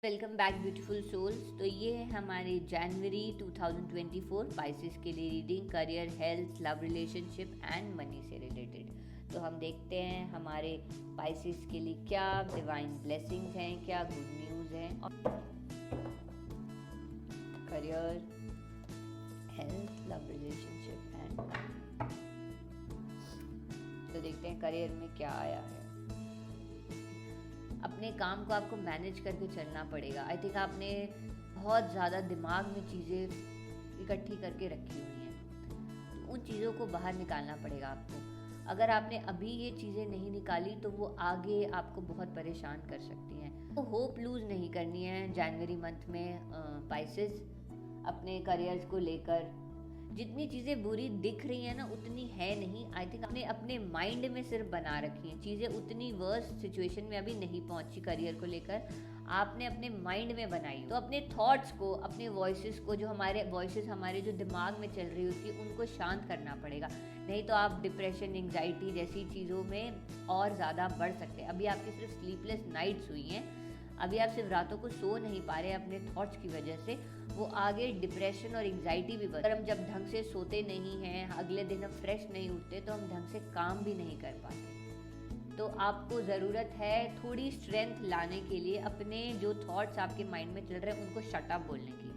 Welcome back beautiful souls. तो ये है हमारे जनवरी 2024 पाइसेस के लिए reading, career, health, love, relationship and money से रिलेटेड। तो हम देखते हैं हमारे पाइसेस के लिए क्या डिवाइन ब्लेसिंग्स हैं, क्या गुड न्यूज़ हैं। और career, health, love, relationship and money. तो देखते हैं करियर में क्या आया है। अपने काम को आपको मैनेज करके चलना पड़ेगा। आई थिंक आपने बहुत ज़्यादा दिमाग में चीज़ें इकट्ठी करके रखी हुई हैं, तो उन चीज़ों को बाहर निकालना पड़ेगा आपको। अगर आपने अभी ये चीज़ें नहीं निकाली तो वो आगे आपको बहुत परेशान कर सकती हैं। तो होप लूज़ नहीं करनी है जनवरी मंथ में पाइसेस। अपने करियर्स को लेकर जितनी चीज़ें बुरी दिख रही हैं ना उतनी है नहीं। आई थिंक आपने अपने माइंड में सिर्फ बना रखी हैं चीज़ें, उतनी वर्स्ट सिचुएशन में अभी नहीं पहुंची करियर को लेकर। आपने अपने माइंड में बनाई। तो अपने थॉट्स को, अपने वॉइसेस को, जो हमारे वॉइसेस हमारे जो दिमाग में चल रही होती है उनको शांत करना पड़ेगा। नहीं तो आप डिप्रेशन, एंग्जाइटी जैसी चीज़ों में और ज़्यादा बढ़ सकते हैं। अभी आपकी सिर्फ स्लीपलेस नाइट्स हुई हैं, अभी आप सिर्फ रातों को सो नहीं पा रहे अपने थॉट्स की वजह से। वो आगे डिप्रेशन और एंग्जाइटी भी बढ़। हम जब ढंग से सोते नहीं हैं, अगले दिन हम फ्रेश नहीं उठते, तो हम ढंग से काम भी नहीं कर पाते। तो आपको ज़रूरत है थोड़ी स्ट्रेंथ लाने के लिए अपने जो थॉट्स आपके माइंड में चल रहे हैं उनको शट अप बोलने की,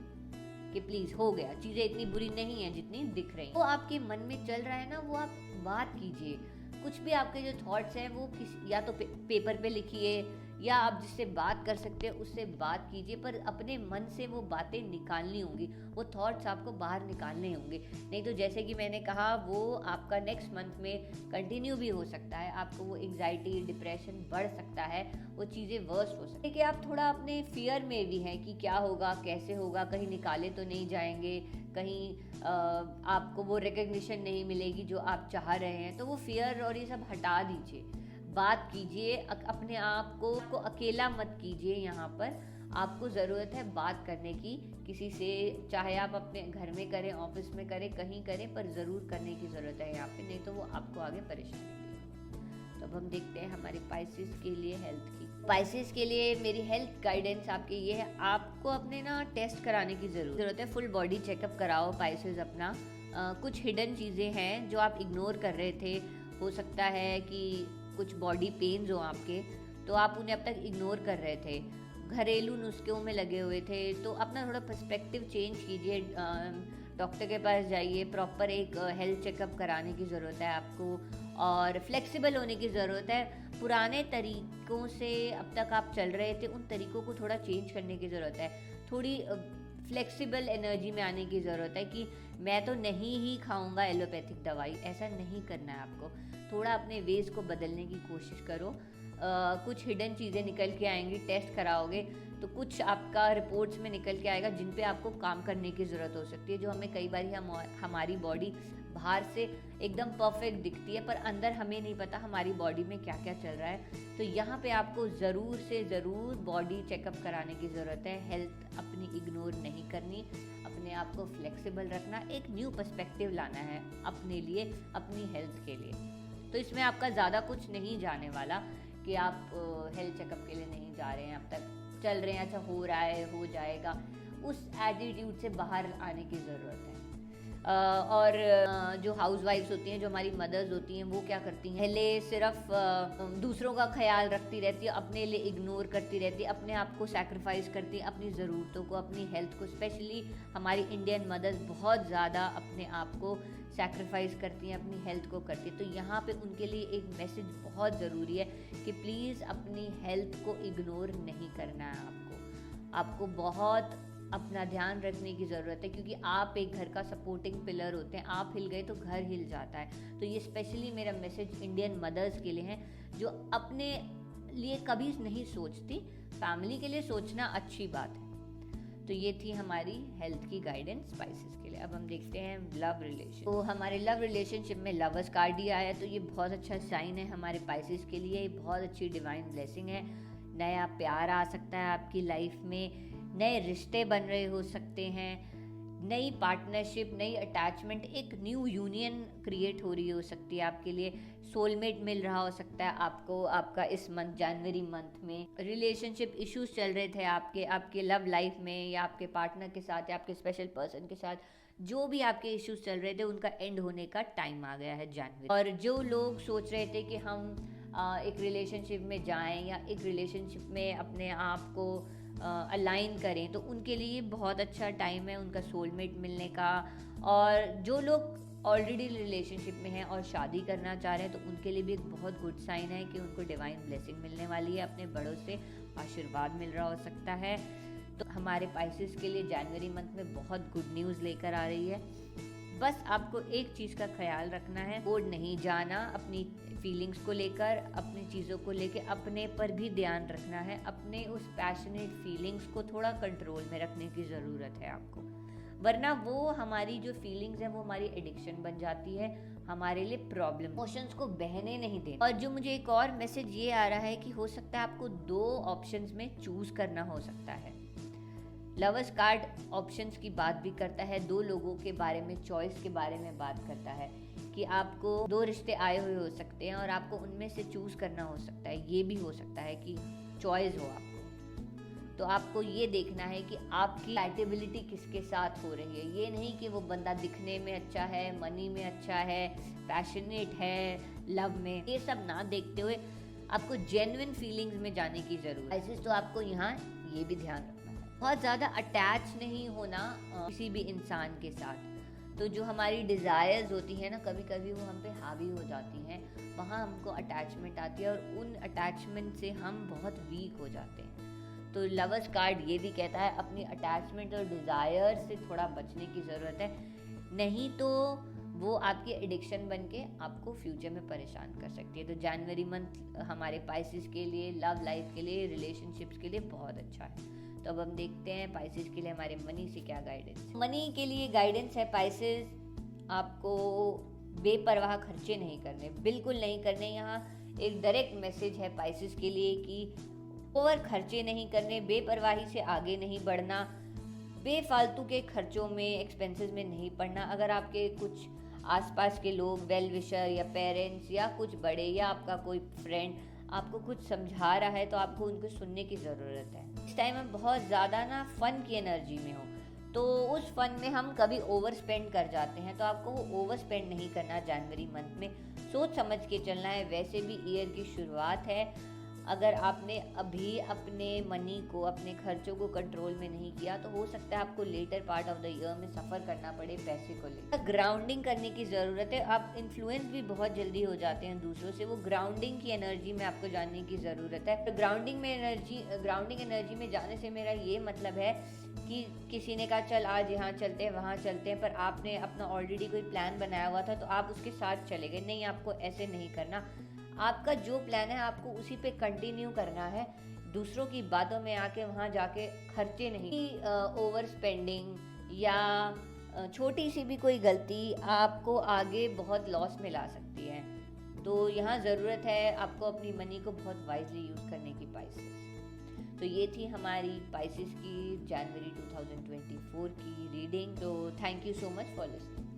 कि प्लीज़ हो गया, चीज़ें इतनी बुरी नहीं हैं जितनी दिख रही हैं। वो आपके मन में चल रहा है ना, वो आप बात कीजिए। कुछ भी आपके जो थॉट्स हैं वो या तो पेपर पे लिखिए, या आप जिससे बात कर सकते हैं उससे बात कीजिए, पर अपने मन से वो बातें निकालनी होंगी, वो थॉट्स आपको बाहर निकालने होंगे। नहीं तो जैसे कि मैंने कहा, वो आपका नेक्स्ट मंथ में कंटिन्यू भी हो सकता है। आपको वो एंग्जाइटी, डिप्रेशन बढ़ सकता है, वो चीज़ें वर्स्ट हो सकती है। कि आप थोड़ा अपने फियर में भी हैं कि क्या होगा, कैसे होगा, कहीं निकाले तो नहीं जाएंगे, कहीं आपको वो रिकग्निशन नहीं मिलेगी जो आप चाह रहे हैं। तो वो फियर और ये सब हटा दीजिए, बात कीजिए। अपने आप को अकेला मत कीजिए। यहाँ पर आपको ज़रूरत है बात करने की किसी से, चाहे आप अपने घर में करें, ऑफिस में करें, कहीं करें, पर ज़रूर करने की ज़रूरत है यहाँ पे, नहीं तो वो आपको आगे परेशानी देगी। तो अब हम देखते हैं हमारे पाइसेस के लिए हेल्थ की। पाइसेस के लिए मेरी हेल्थ गाइडेंस आपके ये है, आपको अपने ना टेस्ट कराने की ज़रूरत है। फुल बॉडी चेकअप कराओ पाइसेस अपना। कुछ हिडन चीज़ें हैं जो आप इग्नोर कर रहे थे। हो सकता है कि कुछ बॉडी पेन्स हो आपके, तो आप उन्हें अब तक इग्नोर कर रहे थे, घरेलू नुस्खों में लगे हुए थे। तो अपना थोड़ा पर्सपेक्टिव चेंज कीजिए, डॉक्टर के पास जाइए, प्रॉपर एक हेल्थ चेकअप कराने की ज़रूरत है आपको, और फ्लेक्सिबल होने की ज़रूरत है। पुराने तरीक़ों से अब तक आप चल रहे थे, उन तरीक़ों को थोड़ा चेंज करने की ज़रूरत है। थोड़ी फ्लेक्सिबल एनर्जी में आने की ज़रूरत है कि मैं तो नहीं ही खाऊंगा एलोपैथिक दवाई, ऐसा नहीं करना है आपको। थोड़ा अपने वेज को बदलने की कोशिश करो। कुछ हिडन चीज़ें निकल के आएंगी, टेस्ट कराओगे तो कुछ आपका रिपोर्ट्स में निकल के आएगा जिन पे आपको काम करने की ज़रूरत हो सकती है। जो हमें कई बार हमारी बॉडी बाहर से एकदम परफेक्ट दिखती है, पर अंदर हमें नहीं पता हमारी बॉडी में क्या क्या चल रहा है। तो यहाँ पे आपको ज़रूर से ज़रूर बॉडी चेकअप कराने की ज़रूरत है। हेल्थ अपनी इग्नोर नहीं करनी, अपने आप को फ्लेक्सिबल रखना, एक न्यू पर्सपेक्टिव लाना है अपने लिए, अपनी हेल्थ के लिए। तो इसमें आपका ज़्यादा कुछ नहीं जाने वाला कि आप हेल्थ चेकअप के लिए नहीं जा रहे हैं, अब तक चल रहे हैं, अच्छा हो रहा है, हो जाएगा, उस एटीट्यूड से बाहर आने की ज़रूरत है। और जो हाउसवाइफ्स होती हैं, जो हमारी मदर्स होती हैं, वो क्या करती हैं, पहले सिर्फ दूसरों का ख्याल रखती रहती है, अपने लिए इग्नोर करती रहती है, अपने आप को सैक्रिफाइस करती है, अपनी ज़रूरतों को, अपनी हेल्थ को। स्पेशली हमारी इंडियन मदर्स बहुत ज़्यादा अपने आप को सैक्रिफाइस करती हैं, अपनी हेल्थ को करती हैं। तो यहाँ पे उनके लिए एक मैसेज बहुत ज़रूरी है कि प्लीज़ अपनी हेल्थ को इग्नोर नहीं करना है आपको बहुत अपना ध्यान रखने की ज़रूरत है, क्योंकि आप एक घर का सपोर्टिंग पिलर होते हैं। आप हिल गए तो घर हिल जाता है। तो ये स्पेशली मेरा मैसेज इंडियन मदर्स के लिए है, जो अपने लिए कभी नहीं सोचती, फैमिली के लिए सोचना अच्छी बात है। तो ये थी हमारी हेल्थ की गाइडेंस स्पाइसेस के लिए। अब हम देखते हैं लव रिलेशन। तो हमारे लव रिलेशनशिप में लवर्स कार्ड ही आया, तो ये बहुत अच्छा साइन है हमारे पाइसेस के लिए। ये बहुत अच्छी डिवाइन ब्लेसिंग है। नया प्यार आ सकता है आपकी लाइफ में, नए रिश्ते बन रहे हो सकते हैं, नई पार्टनरशिप, नई अटैचमेंट, एक न्यू यूनियन क्रिएट हो रही हो सकती है आपके लिए। सोलमेट मिल रहा हो सकता है आपको, आपका इस मंथ, जनवरी मंथ में। रिलेशनशिप इश्यूज चल रहे थे आपके आपके लव लाइफ में, या आपके पार्टनर के साथ, या आपके स्पेशल पर्सन के साथ, जो भी आपके इश्यूज चल रहे थे उनका एंड होने का टाइम आ गया है जनवरी। और जो लोग सोच रहे थे कि हम एक रिलेशनशिप में जाएं या एक रिलेशनशिप में अपने आप को अलाइन करें, तो उनके लिए बहुत अच्छा टाइम है उनका सोलमेट मिलने का। और जो लोग ऑलरेडी रिलेशनशिप में हैं और शादी करना चाह रहे हैं, तो उनके लिए भी एक बहुत गुड साइन है कि उनको डिवाइन ब्लेसिंग मिलने वाली है, अपने बड़ों से आशीर्वाद मिल रहा हो सकता है। तो हमारे पाइसेस के लिए जनवरी मंथ में बहुत गुड न्यूज़ लेकर आ रही है। बस आपको एक चीज़ का ख्याल रखना है, बोर्ड नहीं जाना, अपनी फीलिंग्स को लेकर, अपनी चीज़ों को लेकर अपने पर भी ध्यान रखना है। अपने उस पैशनेट फीलिंग्स को थोड़ा कंट्रोल में रखने की ज़रूरत है आपको, वरना वो हमारी जो फीलिंग्स हैं वो हमारी एडिक्शन बन जाती है, हमारे लिए प्रॉब्लम। इमोशंस को बहने नहीं देना। और जो मुझे एक और मैसेज ये आ रहा है कि हो सकता है आपको 2 ऑप्शंस में चूज़ करना हो सकता है। लवर्स कार्ड ऑप्शंस की बात भी करता है, 2 लोगों के बारे में, चॉइस के बारे में बात करता है कि आपको 2 रिश्ते आए हुए हो सकते हैं और आपको उनमें से चूज़ करना हो सकता है। ये भी हो सकता है कि चॉइस हो आपको, तो आपको ये देखना है कि आपकी कंपैटिबिलिटी किसके साथ हो रही है। ये नहीं कि वो बंदा दिखने में अच्छा है, मनी में अच्छा है, पैशनेट है, लव में, ये सब ना देखते हुए आपको जेन्युइन फीलिंग्स में जाने की ज़रूरत है। ऐसे तो आपको यहाँ ये भी ध्यान रखना है, बहुत ज़्यादा अटैच नहीं होना किसी भी इंसान के साथ। तो जो हमारी डिज़ायर्स होती है ना, कभी कभी वो हम पे हावी हो जाती हैं, वहाँ हमको अटैचमेंट आती है और उन अटैचमेंट से हम बहुत वीक हो जाते हैं। तो लवर्स कार्ड ये भी कहता है अपनी अटैचमेंट और डिज़ायर से थोड़ा बचने की ज़रूरत है, नहीं तो वो आपकी एडिक्शन बन के आपको फ्यूचर में परेशान कर सकती है। तो जनवरी मंथ हमारे पाइसेस के लिए, लव लाइफ के लिए, रिलेशनशिप्स के लिए बहुत अच्छा है। तो अब हम देखते हैं पाइसेस के लिए हमारे मनी से क्या गाइडेंस। मनी के लिए गाइडेंस है पाइसेस, आपको बेपरवाह खर्चे नहीं करने, बिल्कुल नहीं करने। यहाँ एक डायरेक्ट मैसेज है पाइसेस के लिए कि ओवर खर्चे नहीं करने, बेपरवाही से आगे नहीं बढ़ना, बेफालतू के खर्चों में, एक्सपेंसेस में नहीं पड़ना। अगर आपके कुछ आसपास के लोग, वेल विशर या पेरेंट्स या कुछ बड़े या आपका कोई फ्रेंड आपको कुछ समझा रहा है, तो आपको उनको सुनने की ज़रूरत है। इस टाइम हम बहुत ज़्यादा ना फन की एनर्जी में हो, तो उस फन में हम कभी ओवर स्पेंड कर जाते हैं, तो आपको वो ओवर स्पेंड नहीं करना जनवरी मंथ में, सोच समझ के चलना है। वैसे भी ईयर की शुरुआत है, अगर आपने अभी अपने मनी को, अपने खर्चों को कंट्रोल में नहीं किया, तो हो सकता है आपको latter part of the year में सफ़र करना पड़े पैसे को लेकर। ग्राउंडिंग करने की ज़रूरत है, आप इन्फ्लुएंस भी बहुत जल्दी हो जाते हैं दूसरों से, वो ग्राउंडिंग की एनर्जी में आपको जानने की ज़रूरत है। तो ग्राउंडिंग एनर्जी में जाने से मेरा ये मतलब है कि किसी ने कहा चल आज यहाँ चलते हैं, वहाँ चलते हैं, पर आपने अपना ऑलरेडी कोई प्लान बनाया हुआ था तो आप उसके साथ चले गए। नहीं, आपको ऐसे नहीं करना। आपका जो प्लान है आपको उसी पे कंटिन्यू करना है, दूसरों की बातों में आके वहाँ जाके खर्चे नहीं। ओवर स्पेंडिंग या छोटी सी भी कोई गलती आपको आगे बहुत लॉस में ला सकती है। तो यहाँ ज़रूरत है आपको अपनी मनी को बहुत वाइजली यूज़ करने की पाइसेस। तो ये थी हमारी पाइसेस की जनवरी 2024 की रीडिंग। तो thank you so much for listening.